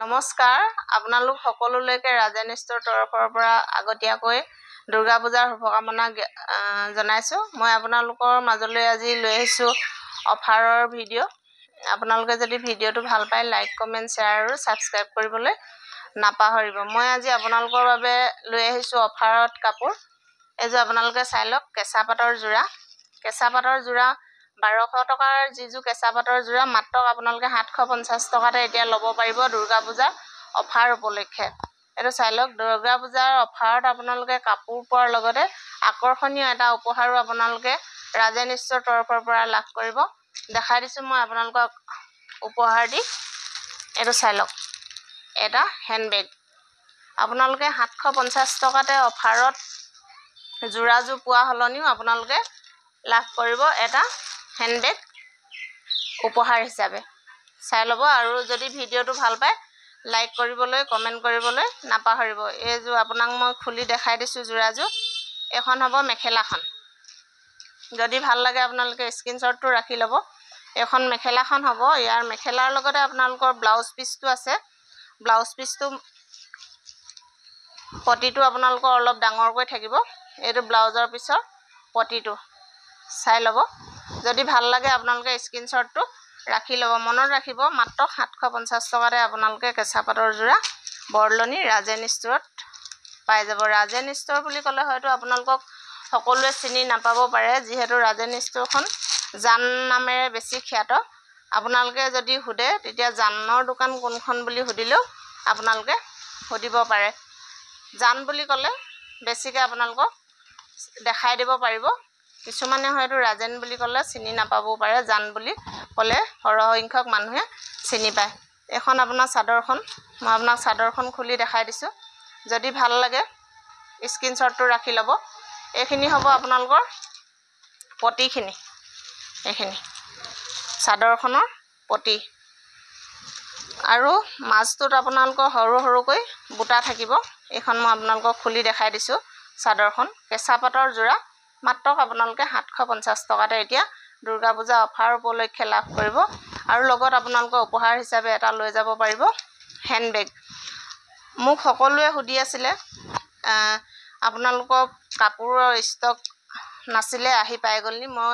নমস্কাৰ আপোনালোক সকলোলৈকে ৰাজেন ষ্ট'ৰ তৰফৰ পৰা আগতীয়াকৈ দুৰ্গা পূজাৰ শুভকামনা জনাইছো। মই আপোনালোকৰ মাজলৈ আজি লৈ আহিছো অফাৰৰ ভিডিঅ'। আপোনালোকে যদি ভিডিঅ'টো ভাল পায় লাইক কমেন্ট শ্বেয়াৰ আৰু সাবস্ক্ৰাইব কৰিবলৈ নাপাহৰিব। মই আজি আপোনালোকৰ বাবে লৈ আহিছো অফাৰত কাপোৰ। এযোৰ আপোনালোকে চাই লওক, কেঁচা পাটৰ যোৰা। কেঁচা পাটৰ যোৰা 1200 টকাৰ যিযোৰ কেঁচা পাটৰ যোৰা মাত্ৰ আপোনালোকে 750 টকাতে এতিয়া ল'ব পাৰিব দুৰ্গা পূজাৰ অফাৰ উপলক্ষে। এইটো চাই লওক, দুৰ্গা পূজাৰ অফাৰত আপোনালোকে কাপোৰ পোৱাৰ লগতে আকৰ্ষণীয় এটা উপহাৰো আপোনালোকে ৰাজেন ষ্ট'ৰ তৰফৰ পৰা লাভ কৰিব। দেখাই দিছো মই আপোনালোকক উপহাৰ দি। এইটো চাই লওক, এটা হেণ্ডবেগ। আপোনালোকে 750 টকাতে অফাৰত যোৰাযোৰ পোৱা হলনিও আপোনালোকে লাভ কৰিব এটা হেণ্ডবেগ উপহাৰ হিচাপে। চাই ল'ব আৰু যদি ভিডিঅ'টো ভাল পায় লাইক কৰিবলৈ কমেন্ট কৰিবলৈ নাপাহৰিব। এইযোৰ আপোনাক মই খুলি দেখাই দিছো যোৰাযোৰ। এখন হ'ব মেখেলাখন। যদি ভাল লাগে আপোনালোকে স্ক্ৰীনশ্বটটো ৰাখি ল'ব। এখন মেখেলাখন হ'ব। ইয়াৰ মেখেলাৰ লগতে আপোনালোকৰ ব্লাউজ পিচটো আছে। ব্লাউজ পিচটো পটিটো আপোনালোকৰ অলপ ডাঙৰকৈ থাকিব। এইটো ব্লাউজৰ পিছৰ পটিটো চাই ল'ব। যদি ভাল লাগে আপোনালোকে স্ক্ৰীনশ্বটটো ৰাখি ল'ব। মনত ৰাখিব মাত্ৰ 750 টকাতে আপোনালোকে কেঁচা পাটৰ যোৰা বৰলনি ৰাজেন ষ্ট'ৰত পাই যাব। ৰাজেন ষ্ট'ৰ বুলি ক'লে হয়তো আপোনালোকক সকলোৱে চিনি নাপাব পাৰে, যিহেতু ৰাজেন ষ্ট'ৰখন জান নামেৰে বেছি খ্যাত। আপোনালোকে যদি সোধে তেতিয়া জানৰ দোকান কোনখন বুলি সুধিলেও আপোনালোকে সুধিব পাৰে। জান বুলি ক'লে বেছিকৈ আপোনালোকক দেখাই দিব পাৰিব। কিছুমানে হয়তো ৰাজেন বুলি ক'লে চিনি নাপাবও পাৰে, জান বুলি ক'লে সৰহসংখ্যক মানুহে চিনি পায়। এখন আপোনাৰ চাদৰখন, মই আপোনাক চাদৰখন খুলি দেখাই দিছোঁ। যদি ভাল লাগে স্ক্ৰীনশ্বটটো ৰাখি ল'ব। এইখিনি হ'ব আপোনালোকৰ পটিখিনি। এইখিনি চাদৰখনৰ পটি আৰু মাজটোত আপোনালোকৰ সৰু সৰুকৈ বুটা থাকিব। এইখন মই আপোনালোকক খুলি দেখাই দিছোঁ চাদৰখন। কেঁচা পাটৰ যোৰা মাত্ৰ আপোনালোকে 750 টকাতে এতিয়া দুৰ্গা পূজা অফাৰ উপলক্ষে লাভ কৰিব। আৰু লগত আপোনালোকৰ উপহাৰ হিচাপে এটা লৈ যাব পাৰিব হেণ্ডবেগ। মোক সকলোৱে সুধি আছিলে আপোনালোকৰ কাপোৰৰ ষ্টক নাছিলে, আহি পাই গ'লনি। মই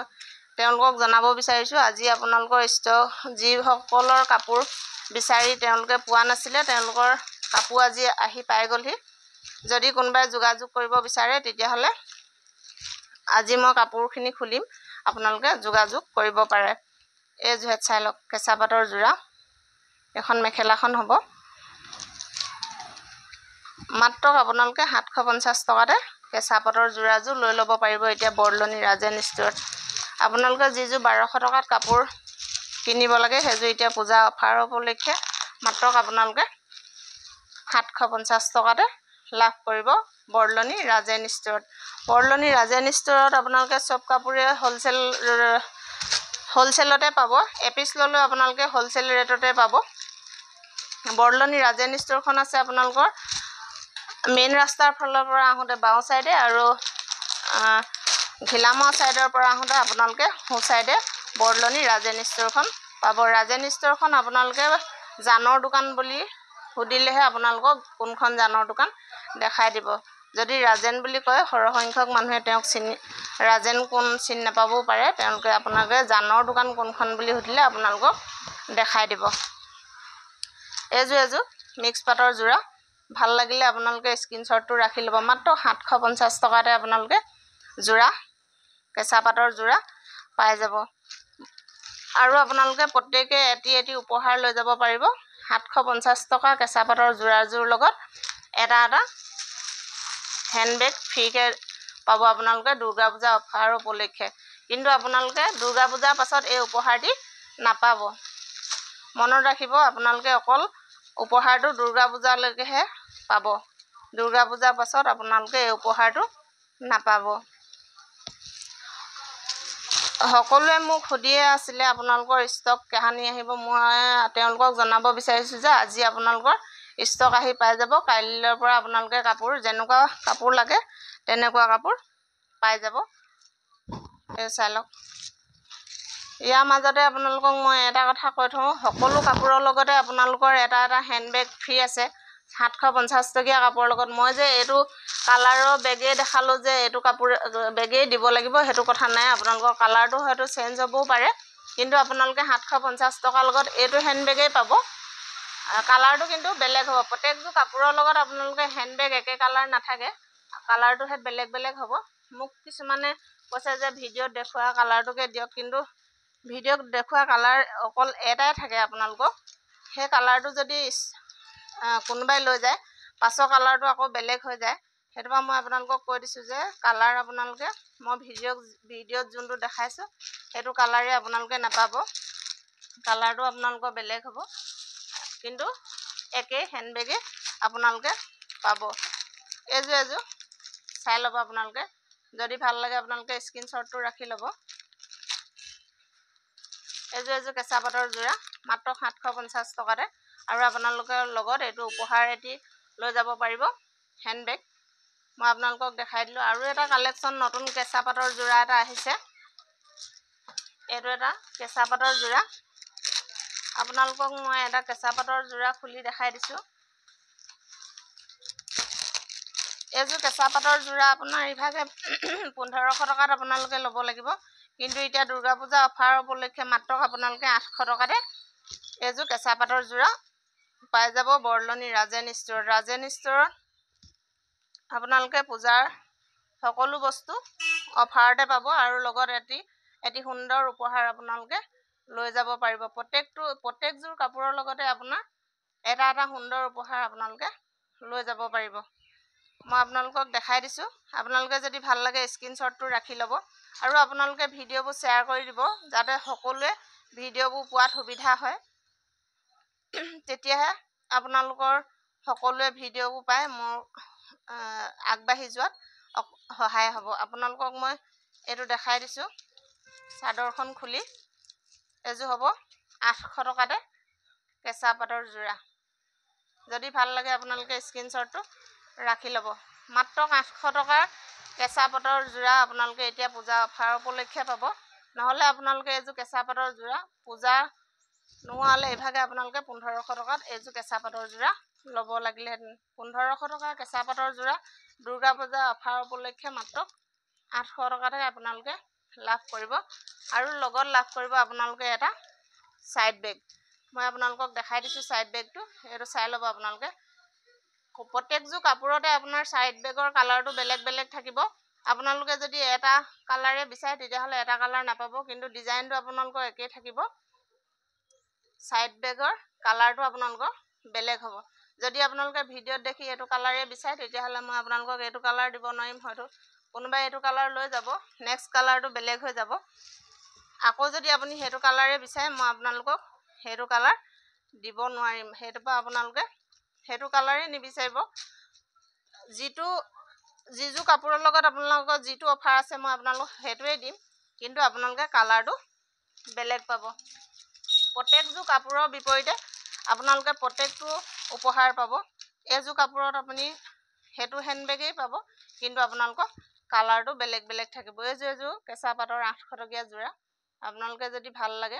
তেওঁলোকক জনাব বিচাৰিছোঁ আজি আপোনালোকৰ ষ্টক যিসকলৰ কাপোৰ বিচাৰি তেওঁলোকে পোৱা নাছিলে তেওঁলোকৰ কাপোৰ আজি আহি পাই গ'লহি। যদি কোনোবাই যোগাযোগ কৰিব বিচাৰে তেতিয়াহ'লে আজি মই কাপোৰখিনি খুলিম, আপোনালোকে যোগাযোগ কৰিব পাৰে। এই যোৰহাট চাই লওক, কেঁচা পাটৰ যোৰা। এখন মেখেলাখন হ'ব। মাত্ৰ আপোনালোকে 750 টকাতে কেঁচা পাটৰ যোৰাযোৰ লৈ ল'ব পাৰিব এতিয়া বৰলনি ৰাজেন ষ্ট'ৰত। আপোনালোকে যিযোৰ 1200 টকাত কাপোৰ কিনিব লাগে সেইযোৰ এতিয়া পূজা অফাৰ উপলক্ষে মাত্ৰ আপোনালোকে 750 টকাতে লাভ কৰিব বৰলনি ৰাজেন ষ্ট'ৰত। বৰলনি ৰাজেন ষ্ট'ৰত আপোনালোকে চব কাপোৰে হ'লচেলতে পাব। এপিচ ল'লেও আপোনালোকে হ'লচেল ৰেটতে পাব। বৰলনি ৰাজেন ষ্ট'ৰখন আছে আপোনালোকৰ মেইন ৰাস্তাৰ ফালৰ পৰা আহোঁতে বাওঁ চাইডে আৰু ঘিলামৰা চাইডৰ পৰা আহোঁতে আপোনালোকে সোঁ চাইডে বৰলনি ৰাজেন ষ্ট'ৰখন পাব। ৰাজেন ষ্ট'ৰখন আপোনালোকে জানৰ দোকান বুলি সুধিলেহে আপোনালোকক কোনখন জানৰ দোকান দেখাই দিব। যদি ৰাজেন বুলি কয় সৰহসংখ্যক মানুহে তেওঁক ৰাজেন কোন চিনি নাপাবও পাৰে। তেওঁলোকে আপোনালোকে জানৰ দোকান কোনখন বুলি সুধিলে আপোনালোকক দেখাই দিব। এযোৰ মিক্স পাটৰ যোৰা। ভাল লাগিলে আপোনালোকে স্ক্ৰীনশ্বটটো ৰাখি ল'ব। মাত্ৰ 750 টকাতে আপোনালোকে যোৰা কেঁচা পাটৰ যোৰা পাই যাব। আৰু আপোনালোকে প্ৰত্যেকে এটি উপহাৰ লৈ যাব পাৰিব। 750 টকা কেঁচা পাটৰ যোৰাযোৰ লগত এটা হেণ্ডবেগ ফ্ৰীকৈ পাব আপোনালোকে দুৰ্গা পূজা অফাৰ উপলক্ষে। কিন্তু আপোনালোকে দুৰ্গা পূজাৰ পাছত এই উপহাৰটি নাপাব। মনত ৰাখিব আপোনালোকে অকল উপহাৰটো দুৰ্গা পূজালৈকেহে পাব। দুৰ্গা পূজাৰ পাছত আপোনালোকে এই উপহাৰটো নাপাব। সকলোৱে মোক সুধিয়ে আছিলে আপোনালোকৰ ষ্টক কাহানি আহিব। মই তেওঁলোকক জনাব বিচাৰিছোঁ যে আজি আপোনালোকৰ ষ্টক আহি পাই যাব। কাইলৈৰ পৰা আপোনালোকে কাপোৰ যেনেকুৱা কাপোৰ লাগে তেনেকুৱা কাপোৰ পাই যাব। এই চাই লওক, ইয়াৰ মাজতে আপোনালোকক মই এটা কথা কৈ থওঁ, সকলো কাপোৰৰ লগতে আপোনালোকৰ এটা হেণ্ডবেগ ফ্ৰী আছে 750 টকীয়া কাপোৰৰ লগত। মই যে এইটো কালাৰৰ বেগেই দেখালোঁ যে এইটো কাপোৰ বেগেই দিব লাগিব সেইটো কথা নাই। আপোনালোকৰ কালাৰটো হয়তো চেঞ্জ হ'বও পাৰে, কিন্তু আপোনালোকে 750 টকাৰ লগত এইটো হেণ্ডবেগেই পাব। কালাৰটো কিন্তু বেলেগ হ'ব। প্ৰত্যেকযোৰ কাপোৰৰ লগত আপোনালোকে হেণ্ডবেগ একে কালাৰ নাথাকে, কালাৰটোহে বেলেগ বেলেগ হ'ব। মোক কিছুমানে কৈছে যে ভিডিঅ'ত দেখুওৱা কালাৰটোকে দিয়ক, কিন্তু ভিডিঅ'ত দেখুওৱা কালাৰ অকল এটাই থাকে আপোনালোকক। সেই কালাৰটো যদি কোনোবাই লৈ যায়, পাছৰ কালাৰটো আকৌ বেলেগ হৈ যায়। সেইটো পৰা মই আপোনালোকক কৈ দিছোঁ যে কালাৰ আপোনালোকে মই ভিডিঅ'ত যোনটো দেখাইছোঁ সেইটো কালাৰে আপোনালোকে নাপাব, কালাৰটো আপোনালোকৰ বেলেগ হ'ব, কিন্তু একেই হেণ্ডবেগে আপোনালোকে পাব। এযোৰ চাই ল'ব আপোনালোকে, যদি ভাল লাগে আপোনালোকে স্ক্ৰীনশ্বটটো ৰাখি ল'ব। এযোৰ কেঁচা পাটৰ যোৰা মাত্ৰ 750 টকাতে, আৰু আপোনালোকৰ লগত এইটো উপহাৰ এটি লৈ যাব পাৰিব হেণ্ডবেগ। মই আপোনালোকক দেখাই দিলোঁ। আৰু এটা কালেকশ্যন নতুন কেঁচা পাটৰ যোৰা এটা আহিছে। এইটো এটা কেঁচা পাটৰ যোৰা। আপোনালোকক মই এটা কেঁচা পাটৰ যোৰা খুলি দেখাই দিছোঁ। এইযোৰ কেঁচা পাটৰ যোৰা আপোনাৰ ইভাগে 1500 টকাত আপোনালোকে ল'ব লাগিব, কিন্তু এতিয়া দুৰ্গা পূজা অফাৰ উপলক্ষে মাত্ৰ আপোনালোকে 800 টকাতে এইযোৰ কেঁচা পাটৰ যোৰা পাই যাব বৰলনি ৰাজেন ষ্ট'ৰত। ৰাজেন ষ্ট'ৰত আপোনালোকে পূজাৰ সকলো বস্তু অফাৰতে পাব, আৰু লগত এটি সুন্দৰ উপহাৰ আপোনালোকে লৈ যাব পাৰিব। প্ৰত্যেকযোৰ কাপোৰৰ লগতে আপোনাৰ এটা সুন্দৰ উপহাৰ আপোনালোকে লৈ যাব পাৰিব। মই আপোনালোকক দেখাই দিছোঁ। আপোনালোকে যদি ভাল লাগে স্ক্ৰীনশ্বটটো ৰাখি ল'ব, আৰু আপোনালোকে ভিডিঅ'বোৰ শ্বেয়াৰ কৰি দিব, যাতে সকলোৱে ভিডিঅ'বোৰ পোৱাত সুবিধা হয়। তেতিয়াহে আপোনালোকৰ সকলোৱে ভিডিঅ'বোৰ পাই মোৰ আগবাঢ়ি যোৱাত সহায় হ'ব। আপোনালোকক মই এইটো দেখাই দিছোঁ। চাদৰখন খুলি এযোৰ হ'ব 800 টকাতে কেঁচা পাটৰ যোৰা। যদি ভাল লাগে আপোনালোকে স্ক্ৰীনশ্বটটো ৰাখি ল'ব। মাত্ৰ 800 টকাৰ কেঁচা পাটৰ যোৰা আপোনালোকে এতিয়া পূজা অফাৰ উপলক্ষে পাব। নহ'লে আপোনালোকে এইযোৰ কেঁচা পাটৰ যোৰা পূজা নোহোৱালে ইভাগে আপোনালোকে 1500 টকাত এইযোৰ কেঁচা পাটৰ যোৰা ল'ব লাগিলেহেঁতেন। 1500 টকাৰ কেঁচা পাটৰ যোৰা দুৰ্গা পূজা অফাৰ উপলক্ষে মাত্ৰ 800 টকাতহে আপোনালোকে লাভ কৰিব, আৰু লগত লাভ কৰিব আপোনালোকে এটা ছাইড বেগ। মই আপোনালোকক দেখাই দিছোঁ ছাইড বেগটো, এইটো চাই ল'ব আপোনালোকে। প্ৰত্যেকযোৰ কাপোৰতে আপোনাৰ ছাইড বেগৰ কালাৰটো বেলেগ বেলেগ থাকিব। আপোনালোকে যদি এটা কালাৰে বিচাৰে তেতিয়াহ'লে এটা কালাৰ নাপাব, কিন্তু ডিজাইনটো আপোনালোকৰ একেই থাকিব। ছাইড বেগৰ কালাৰটো আপোনালোকৰ বেলেগ হ'ব। যদি আপোনালোকে ভিডিঅ'ত দেখি এইটো কালাৰে বিচাৰে তেতিয়াহ'লে মই আপোনালোকক এইটো কালাৰ দিব নোৱাৰিম, হয়তো কোনোবাই এইটো কালাৰ লৈ যাব, নেক্সট কালাৰটো বেলেগ হৈ যাব। আকৌ যদি আপুনি সেইটো কালাৰে বিচাৰে মই আপোনালোকক সেইটো কালাৰ দিব নোৱাৰিম। সেইটোৰ পৰা আপোনালোকে সেইটো কালাৰেই নিবিচাৰিব। যিযোৰ কাপোৰৰ লগত আপোনালোকৰ যিটো অফাৰ আছে মই আপোনালোকক সেইটোৱে দিম, কিন্তু আপোনালোকে কালাৰটো বেলেগ পাব। প্ৰত্যেকযোৰ কাপোৰৰ বিপৰীতে আপোনালোকে প্ৰত্যেকটো উপহাৰ পাব। এইযোৰ কাপোৰত আপুনি সেইটো হেণ্ডবেগেই পাব, কিন্তু আপোনালোকৰ কালাৰটো বেলেগ বেলেগ থাকিব। এইযোৰ কেঁচা পাটৰ 800 টকীয়া যোৰা। আপোনালোকে যদি ভাল লাগে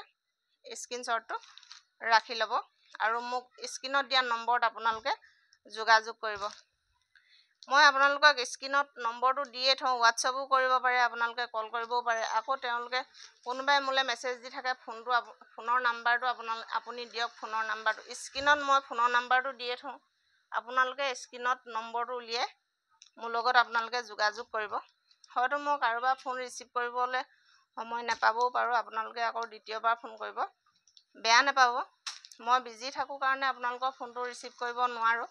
স্ক্ৰীনশ্বটটো ৰাখি ল'ব, আৰু মোক স্ক্ৰীনত দিয়া নম্বৰত আপোনালোকে যোগাযোগ কৰিব। মই আপোনালোকক স্ক্ৰীনত নম্বৰটো দিয়ে থওঁ, হোৱাটছআপো কৰিব পাৰে, আপোনালোকে কল কৰিবও পাৰে। আকৌ তেওঁলোকে কোনোবাই মোলৈ মেছেজ দি থাকে, ফোনৰ নাম্বাৰটো আপুনি দিয়ক। ফোনৰ নাম্বাৰটো স্ক্ৰীনত মই ফোনৰ নাম্বাৰটো দিয়ে থওঁ, আপোনালোকে স্ক্ৰীনত নম্বৰটো উলিয়াই মোৰ লগত আপোনালোকে যোগাযোগ কৰিব। হয়তো মই কাৰোবাৰ ফোন ৰিচিভ কৰিবলৈ সময় নাপাবও পাৰোঁ, আপোনালোকে আকৌ দ্বিতীয়বাৰ ফোন কৰিব, বেয়া নাপাব। মই বিজি থাকোঁ কাৰণে আপোনালোকৰ ফোনটো ৰিচিভ কৰিব নোৱাৰোঁ,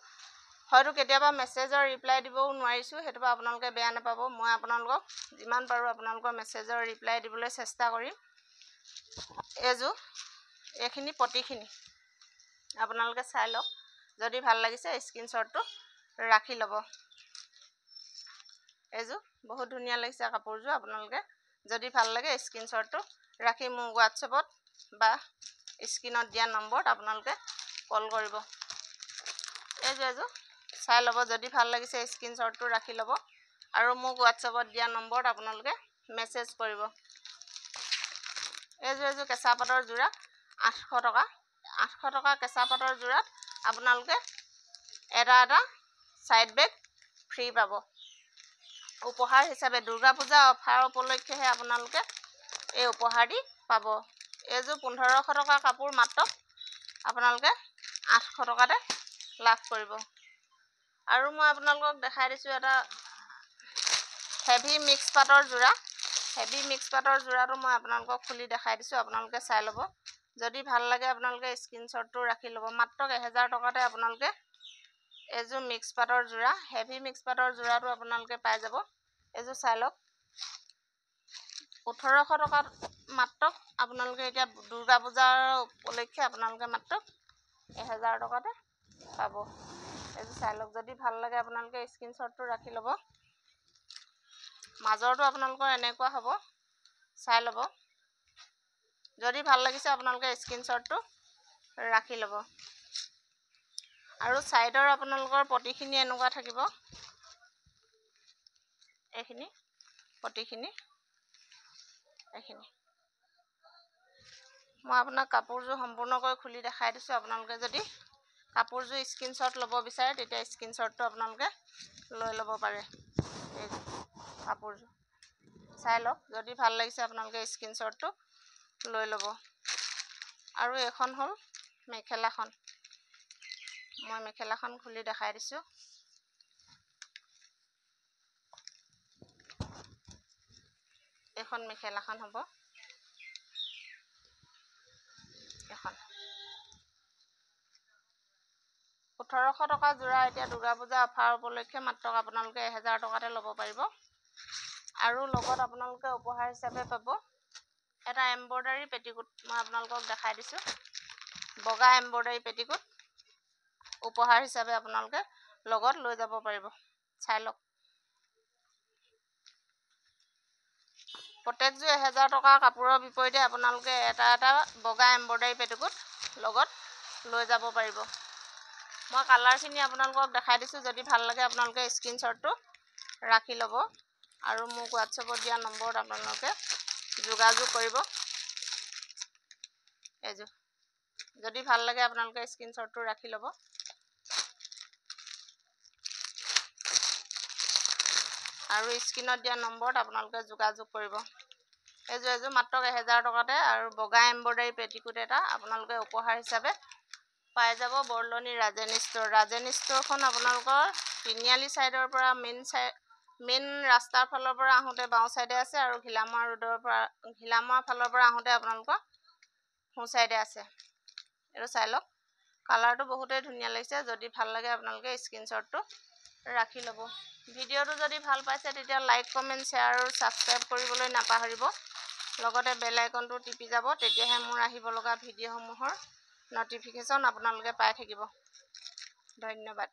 হয়তো কেতিয়াবা মেছেজৰ ৰিপ্লাই দিবও নোৱাৰিছোঁ, সেইটো পৰা আপোনালোকে বেয়া নাপাব। মই আপোনালোকক যিমান পাৰোঁ আপোনালোকৰ মেছেজৰ ৰিপ্লাই দিবলৈ চেষ্টা কৰিম। এইখিনি প্ৰতিখিনি আপোনালোকে চাই লওক, যদি ভাল লাগিছে স্ক্ৰীনশ্বটটো ৰাখি ল'ব। এইযোৰ বহুত ধুনীয়া লাগিছে কাপোৰযোৰ। আপোনালোকে যদি ভাল লাগে স্ক্ৰীনশ্বটটো ৰাখি মোৰ হোৱাটছআপত বা স্ক্ৰীনত দিয়া নম্বৰত আপোনালোকে কল কৰিব। এইযোৰ চাই ল'ব, যদি ভাল লাগিছে স্ক্ৰীনশ্বটটো ৰাখি ল'ব, আৰু মোক হোৱাটছআপত দিয়া নম্বৰত আপোনালোকে মেছেজ কৰিব। এইযোৰ কেঁচা পাটৰ যোৰা 800 টকা। 800 টকা কেঁচা পাটৰ যোৰাত আপোনালোকে এটা সাইড বেগ ফ্ৰী পাব। উপহাৰ হিচাপে দুৰ্গা পূজা অফাৰ উপলক্ষেহে আপোনালোকে এই উপহাৰ দি পাব। এইযোৰ 1500 টকা কাপোৰ মাত্ৰ আপোনালোকে 800 টকাতে লাভ কৰিব। আৰু মই আপোনালোকক দেখাই দিছোঁ এটা হেভি মিক্স পাটৰ যোৰা। হেভি মিক্স পাটৰ যোৰাটো মই আপোনালোকক খুলি দেখাই দিছোঁ, আপোনালোকে চাই ল'ব। যদি ভাল লাগে আপোনালোকে স্ক্ৰীনশ্বটটো ৰাখি ল'ব। মাত্ৰ 1000 টকাতে আপোনালোকে এইযোৰ মিক্স পাটৰ যোৰা, হেভি মিক্স পাটৰ যোৰাটো আপোনালোকে পাই যাব। এইযোৰ চাই লওক। 1800 টকাত মাত্ৰ আপোনালোকে এতিয়া দুৰ্গা পূজাৰ উপলক্ষে আপোনালোকে মাত্ৰ 1000 টকাতে পাব। এইযোৰ চাই লওক। যদি ভাল লাগে আপোনালোকে স্ক্ৰীনশ্বটটো ৰাখি ল'ব। মাজৰটো আপোনালোকৰ এনেকুৱা হ'ব, চাই ল'ব। যদি ভাল লাগিছে আপোনালোকে স্ক্ৰীনশ্বটটো ৰাখি ল'ব। আৰু ছাইডৰ আপোনালোকৰ পটিখিনি এনেকুৱা থাকিব। এইখিনি পটিখিনি এইখিনি মই আপোনাক কাপোৰযোৰ সম্পূৰ্ণকৈ খুলি দেখাই দিছোঁ। আপোনালোকে যদি কাপোৰযোৰ স্ক্ৰীনশ্বট ল'ব বিচাৰে তেতিয়া স্ক্ৰীনশ্বটটো আপোনালোকে লৈ ল'ব পাৰে। এই কাপোৰযোৰ চাই লওক। যদি ভাল লাগিছে আপোনালোকে স্ক্ৰীনশ্বটটো লৈ ল'ব। আৰু এখন হ'ল মেখেলাখন। মই মেখেলাখন খুলি দেখাই দিছোঁ। এখন মেখেলাখন হ'ব। এখন 1800 টকা যোৰা এতিয়া দুৰ্গা পূজা অফাৰ উপলক্ষে মাত্ৰ আপোনালোকে 1000 টকাতে ল'ব পাৰিব। আৰু লগত আপোনালোকে উপহাৰ হিচাপে পাব এটা এম্ব্ৰইডাৰী পেটিকোট। মই আপোনালোকক দেখাই দিছোঁ। বগা এম্ব্ৰইডাৰী পেটিকোট উপহাৰ হিচাপে আপোনালোকে লগত লৈ যাব পাৰিব। চাই লওক। প্ৰত্যেকযোৰ 1000 টকাৰ কাপোৰৰ বিপৰীতে আপোনালোকে এটা বগা এম্ব্ৰইডাৰী পেটিকোট লগত লৈ যাব পাৰিব। মই কালাৰখিনি আপোনালোকক দেখাই দিছোঁ। যদি ভাল লাগে আপোনালোকে স্ক্ৰীনশ্বটটো ৰাখি ল'ব। আৰু মোক হোৱাটছএপত দিয়া নম্বৰত আপোনালোকে যোগাযোগ কৰিব। এইযোৰ যদি ভাল লাগে আপোনালোকে স্ক্ৰীনশ্বটটো ৰাখি ল'ব। আৰু স্ক্ৰীনত দিয়া নম্বৰত আপোনালোকে যোগাযোগ কৰিব। এইযোৰ মাত্ৰ 1000 টকাতে আৰু বগা এম্ব্ৰইডাৰী পেটিকোট এটা আপোনালোকে উপহাৰ হিচাপে পাই যাব। বৰলনি ৰাজেনী ষ্ট'ৰ। ৰাজেনী ষ্ট'ৰখন আপোনালোকৰ তিনিআলি ছাইডৰ পৰা মেইন ৰাস্তাৰ ফালৰ পৰা আহোঁতে বাওঁ ছাইডে আছে, আৰু ঘিলামৰা ফালৰ পৰা আহোঁতে আপোনালোকৰ সোঁ ছাইডে আছে। এইটো চাই লওক। কালাৰটো বহুতেই ধুনীয়া লাগিছে। যদি ভাল লাগে আপোনালোকে স্ক্ৰীনশ্বটটো ৰাখি ল'ব। ভিডিঅ'টো যদি ভাল পাইছে তেতিয়া লাইক, কমেণ্ট, শ্বেয়াৰ আৰু ছাবস্ক্ৰাইব কৰিবলৈ নাপাহৰিব। লগতে বেল আইকনটো টিপি যাব, তেতিয়াহে মোৰ আহিব লগা ভিডিঅ'সমূহৰ ন'টিফিকেশ্যন আপোনালোকে পাই থাকিব। ধন্যবাদ।